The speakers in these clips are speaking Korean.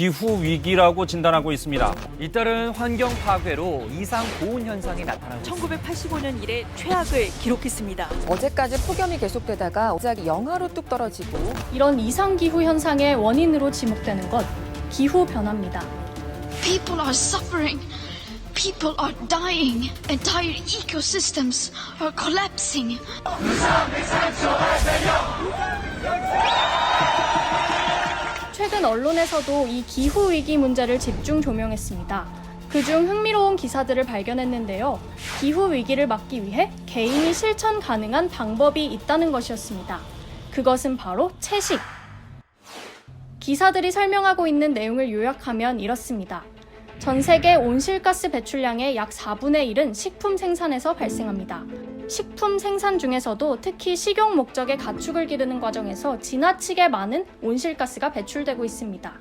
기후 위기라고 진단하고 있습니다. 잇따른 환경 파괴로 이상 고온 현상이 나타나고 있습니다. 1985년 이래 최악을 기록했습니다. 어제까지 폭염이 계속되다가 갑자기 영하로 뚝 떨어지고 이런 이상기후 현상의 원인으로 지목되는 것, 기후변화입니다. People are suffering. People are dying. Entire ecosystems are collapsing. 최근 언론에서도 이 기후위기 문제를 집중 조명했습니다. 그중 흥미로운 기사들을 발견했는데요. 기후위기를 막기 위해 개인이 실천 가능한 방법이 있다는 것이었습니다. 그것은 바로 채식. 기사들이 설명하고 있는 내용을 요약하면 이렇습니다. 전 세계 온실가스 배출량의 약 4분의 1은 식품 생산에서 발생합니다. 식품 생산 중에서도 특히 식용 목적의 가축을 기르는 과정에서 지나치게 많은 온실가스가 배출되고 있습니다.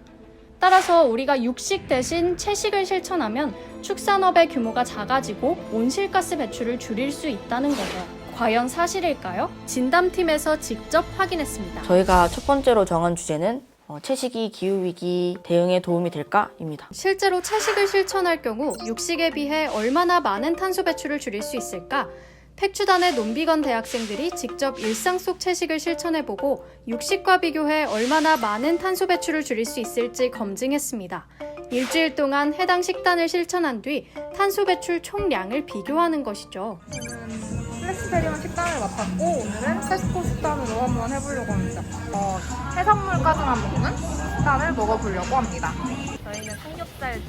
따라서 우리가 육식 대신 채식을 실천하면 축산업의 규모가 작아지고 온실가스 배출을 줄일 수 있다는 거죠. 과연 사실일까요? 진담팀에서 직접 확인했습니다. 저희가 첫 번째로 정한 주제는 채식이 기후위기 대응에 도움이 될까입니다. 실제로 채식을 실천할 경우 육식에 비해 얼마나 많은 탄소 배출을 줄일 수 있을까? 팩추단의 논비건 대학생들이 직접 일상 속 채식을 실천해보고 육식과 비교해 얼마나 많은 탄소 배출을 줄일 수 있을지 검증했습니다. 일주일 동안 해당 식단을 실천한 뒤 탄소 배출 총량을 비교하는 것이죠. 플렉스테리언 식단을 맡았고 오늘은 테스코 식단으로 한번 해보려고 합니다. 해산물까지만 먹는 식단을 먹어보려고 합니다. 저희는 삼겹살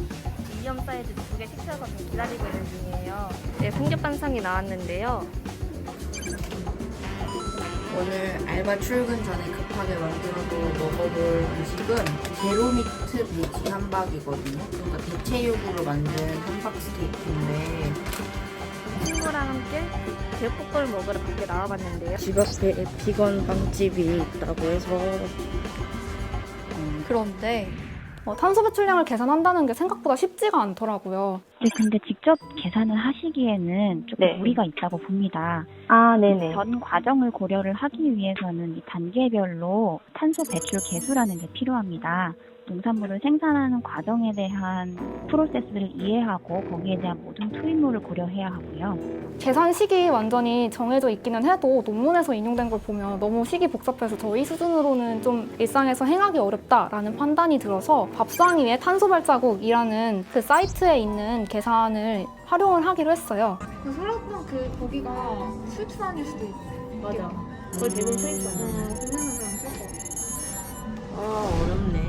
미디엄 사이즈 2개 시켜서 지금 기다리고 있는 중이에요. 네, 삼겹반상이 나왔는데요. 오늘 알바 출근 전에 급하게 만들어서 먹어볼 음식은 제로미트 베지 함박이거든요. 그러니까 대체육으로 만든 함박 스테이크인데 친구랑 함께 제육볶음을 먹으러 밖에 나와봤는데요. 집 앞에 비건 빵집이 있다고 해서 그런데 탄소 배출량을 계산한다는 게 생각보다 쉽지가 않더라고요. 네, 근데 직접 계산을 하시기에는 조금 무리가 있다고 봅니다. 네네. 전 과정을 고려를 하기 위해서는 이 단계별로 탄소 배출 계수라는 게 필요합니다. 농산물을 생산하는 과정에 대한 프로세스를 이해하고 거기에 대한 모든 투입물을 고려해야 하고요. 계산식이 완전히 정해져 있기는 해도 논문에서 인용된 걸 보면 너무 식이 복잡해서 저희 수준으로는 좀 일상에서 행하기 어렵다라는 판단이 들어서 밥상 위에 탄소 발자국이라는 그 사이트에 있는 계산을 활용을 하기로 했어요. 생각보다 거기가 수입산일 수도 있고. 맞아. 거의 대부분 수입산이야. 어렵네.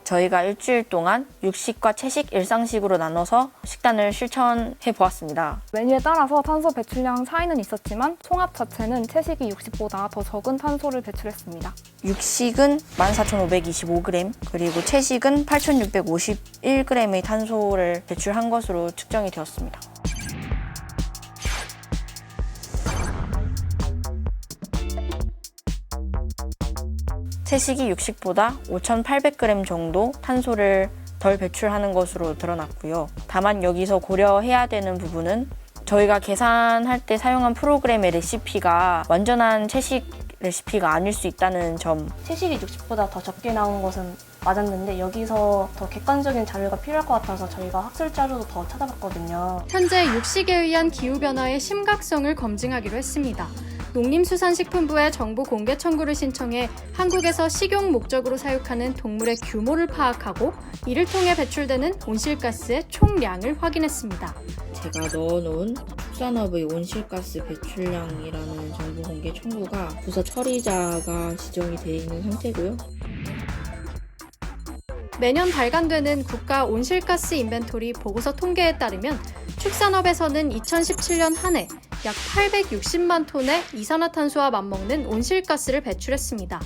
저희가 일주일 동안 육식과 채식, 일상식으로 나눠서 식단을 실천해 보았습니다. 메뉴에 따라서 탄소 배출량 차이는 있었지만 총합 자체는 채식이 육식보다 더 적은 탄소를 배출했습니다. 육식은 14,525g, 그리고 채식은 8,651g의 탄소를 배출한 것으로 측정이 되었습니다. 채식이 육식보다 5,800g 정도 탄소를 덜 배출하는 것으로 드러났고요. 다만 여기서 고려해야 되는 부분은 저희가 계산할 때 사용한 프로그램의 레시피가 완전한 채식 레시피가 아닐 수 있다는 점. 채식이 육식보다 더 적게 나온 것은 맞았는데 여기서 더 객관적인 자료가 필요할 것 같아서 저희가 학술 자료도 더 찾아봤거든요. 현재 육식에 의한 기후변화의 심각성을 검증하기로 했습니다. 농림수산식품부에 정보 공개 청구를 신청해 한국에서 식용 목적으로 사육하는 동물의 규모를 파악하고 이를 통해 배출되는 온실가스의 총량을 확인했습니다. 제가 넣어놓은 축산업의 온실가스 배출량이라는 정보 공개 청구가 부서 처리자가 지정이 되어 있는 상태고요. 매년 발간되는 국가 온실가스 인벤토리 보고서 통계에 따르면 축산업에서는 2017년 한 해 약 860만 톤의 이산화탄소와 맞먹는 온실가스를 배출했습니다.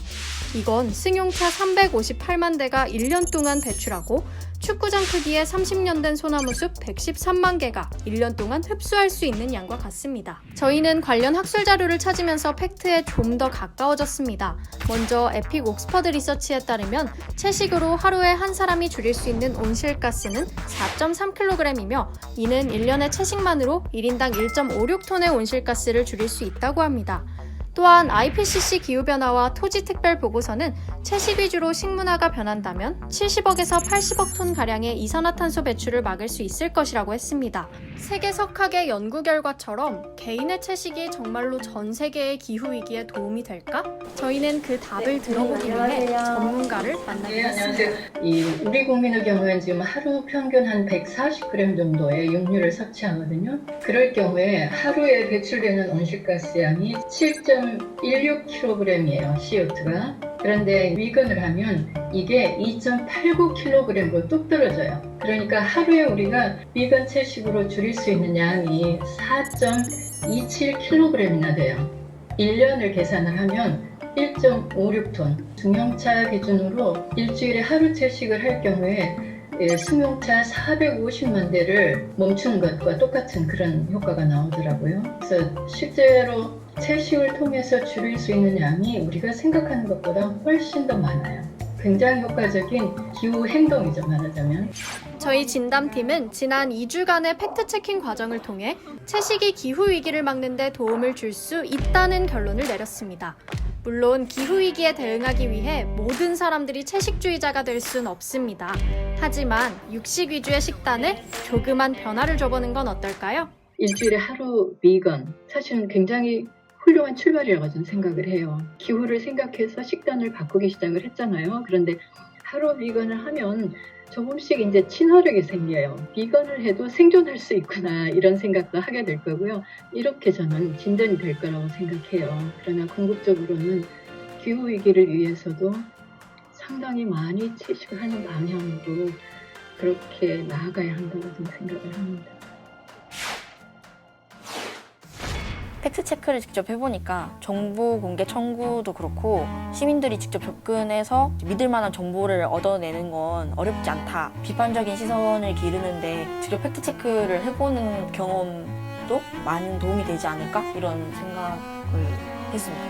이건 승용차 358만 대가 1년 동안 배출하고 축구장 크기의 30년 된 소나무숲 113만 개가 1년 동안 흡수할 수 있는 양과 같습니다. 저희는 관련 학술 자료를 찾으면서 팩트에 좀 더 가까워졌습니다. 먼저 에픽 옥스퍼드 리서치에 따르면 채식으로 하루에 한 사람이 줄일 수 있는 온실가스는 4.3kg이며 이는 1년의 채식만으로 1인당 1.56톤의 온실가스를 줄일 수 있다고 합니다. 또한 IPCC 기후변화와 토지특별 보고서는 채식 위주로 식문화가 변한다면 70억에서 80억 톤가량의 이산화탄소 배출을 막을 수 있을 것이라고 했습니다. 세계석학의 연구 결과처럼 개인의 채식이 정말로 전 세계의 기후위기에 도움이 될까? 저희는 그 답을 들어보기 위해 전문가를 만나게 됐습니다. 우리 국민의 경우에는 지금 하루 평균 한 140g 정도의 육류를 섭취하거든요. 그럴 경우에 하루에 배출되는 온실가스 양이 7.16kg이에요, CO2가. 그런데 위건을 하면 이게 2.89kg으로 뚝 떨어져요. 그러니까 하루에 우리가 위건 채식으로 줄일 수 있는 양이 4.27kg이나 돼요. 1년을 계산을 하면 1.56톤. 중형차 기준으로 일주일에 하루 채식을 할 경우에 승용차 450만 대를 멈추는 것과 똑같은 그런 효과가 나오더라고요. 그래서 실제로 채식을 통해서 줄일 수 있는 양이 우리가 생각하는 것보다 훨씬 더 많아요. 굉장히 효과적인 기후 행동이죠, 말하자면. 저희 진담팀은 지난 2주간의 팩트체킹 과정을 통해 채식이 기후위기를 막는 데 도움을 줄 수 있다는 결론을 내렸습니다. 물론 기후위기에 대응하기 위해 모든 사람들이 채식주의자가 될 순 없습니다. 하지만 육식 위주의 식단을 조그만 변화를 줘보는 건 어떨까요? 일주일에 하루 비건, 사실은 굉장히 훌륭한 출발이라고 저는 생각을 해요. 기후를 생각해서 식단을 바꾸기 시작을 했잖아요. 그런데 하루 비건을 하면 조금씩 이제 친화력이 생겨요. 비건을 해도 생존할 수 있구나, 이런 생각도 하게 될 거고요. 이렇게 저는 진전이 될 거라고 생각해요. 그러나 궁극적으로는 기후위기를 위해서도 상당히 많이 채식을 하는 방향으로 그렇게 나아가야 한다고 저는 생각을 합니다. 팩트체크를 직접 해보니까 정보 공개 청구도 그렇고 시민들이 직접 접근해서 믿을 만한 정보를 얻어내는 건 어렵지 않다. 비판적인 시선을 기르는데 직접 팩트체크를 해보는 경험도 많은 도움이 되지 않을까? 이런 생각을 했습니다.